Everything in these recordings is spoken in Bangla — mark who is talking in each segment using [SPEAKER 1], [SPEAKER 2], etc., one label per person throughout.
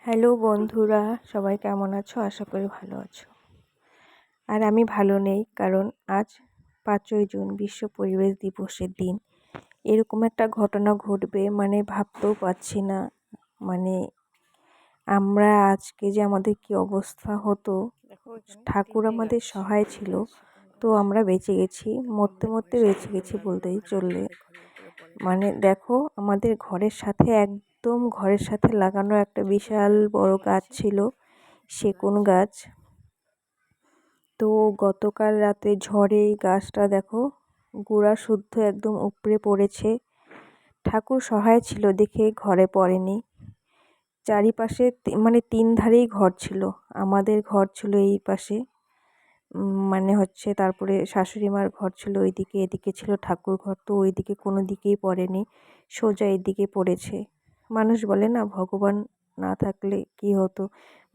[SPEAKER 1] হ্যালো বন্ধুরা, সবাই কেমন আছো? আশা করি ভালো আছো। আর আমি ভালো নেই, কারণ আজ 5ই জুন বিশ্ব পরিবেশ দিবসের দিন। এরকম একটা ঘটনা ঘটবে মানে ভাবতেও পারছি না। মানে আমরা আজকে যে আমাদের কি অবস্থা হতো। ঠাকুর আমাদের সহায় ছিল, তো আমরা বেঁচে গেছি, মরতে মরতে বেঁচে গেছি বলতেই চললে। মানে দেখো, আমাদের ঘরের সাথে একদম ঘরের সাথে লাগানো একটা বিশাল বড় গাছ ছিল, সেগুন গাছ। তো গতকাল রাতে ঝড়ে এই গাছটা দেখো গোড়া শুদ্ধ একদম উপড়ে পড়েছে। ঠাকুর সহায় ছিল দেখে ঘরে পড়েনি। চারিপাশে মানে 3 ধারেই ঘর ছিল। আমাদের ঘর ছিল এই পাশে, মানে হচ্ছে তারপরে শাশুড়ি মার ঘর ছিল ওইদিকে, এদিকে ছিল ঠাকুর ঘর, তো ওইদিকে কোনো দিকেই পড়েনি, সোজা এদিকে পড়েছে। মানুষ বলে না, ভগবান না থাকলে কি হতো,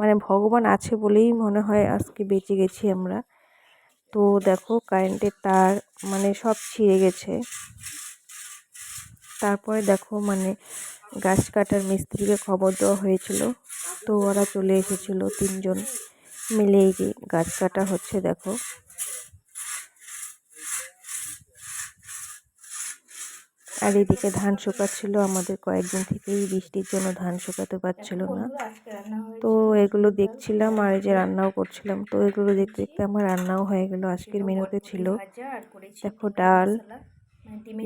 [SPEAKER 1] মানে ভগবান আছে বলেই মনে হয় আজকে বেঁচে গেছি আমরা। তো দেখো কারেন্টের তার মানে সব ছিঁড়ে গেছে। তারপরে দেখো মানে গাছ কাটার মিস্ত্রিকে খবর দেওয়া হয়েছিল, তো ওরা চলে এসেছিল 3 জন মিলে। এই যে গাছ কাটা হচ্ছে দেখো। আর এদিকে ধান শুকাচ্ছিল, আমাদের কয়েকদিন থেকেই বৃষ্টির জন্য ধান শুকাতে পারছিল না। তো এগুলো দেখছিলাম আর এই যে রান্নাও করছিলাম। তো এগুলো দেখতে দেখতে আমার রান্নাও হয়ে গেল। আজকের মেনুতে ছিল দেখো ডাল,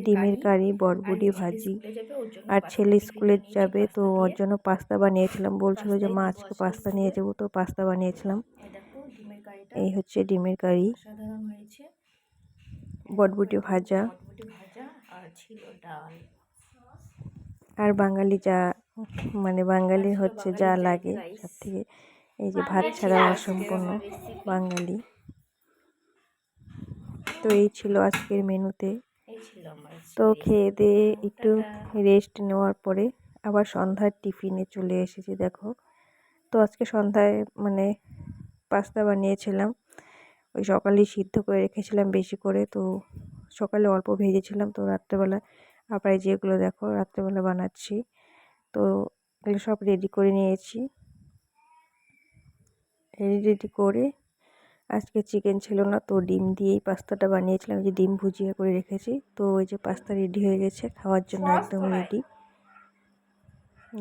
[SPEAKER 1] ডিমের কারি, বরবটি ভাজি। আর ছেলে স্কুলে যাবে, তো ওর জন্য পাস্তা বানিয়েছিলাম। বলছিল যে মা আজকে পাস্তা নিয়ে যাবো, তো পাস্তা বানিয়েছিলাম। এই হচ্ছে ডিমের কারি, বরবটি ভাজা,
[SPEAKER 2] আর ছিল ডাল।
[SPEAKER 1] আর বাঙালি যা মানে বাঙালির হচ্ছে যা লাগে সব থেকে, এই যে ভাত ছাড়া অসম্পূর্ণ বাঙালি। তো এই ছিল আজকের মেনুতে। তো খেয়ে দিয়ে একটু রেস্ট নেওয়ার পরে আবার সন্ধ্যার টিফিনে চলে এসেছি দেখো। তো আজকে সন্ধ্যায় মানে পাস্তা বানিয়েছিলাম। ওই সকালেই সিদ্ধ করে রেখেছিলাম বেশি করে, তো সকালে অল্প ভেজেছিলাম, তো রাত্রেবেলা আবার যেগুলো দেখো রাত্রেবেলা বানাচ্ছি। তো এগুলো সব রেডি করে নিয়েছি। রেডি করে আজকে চিকেন ছিল না, তো ডিম দিয়েই পাস্তাটা বানিয়েছিলাম। যে ডিম ভুজিয়া করে রেখেছি, তো ওই যে পাস্তা রেডি হয়ে গেছে, খাওয়ার জন্য একদম রেডি।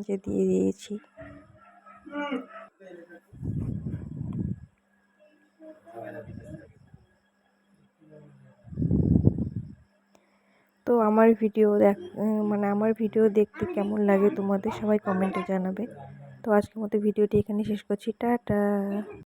[SPEAKER 1] যে দিয়ে দিয়েছি। তো আমার ভিডিও মানে আমার ভিডিও দেখতে কেমন লাগে তোমাদের, সবাই কমেন্টে জানাবে। তো আজকের মতো ভিডিওটি এখানে শেষ করছি, টাটা।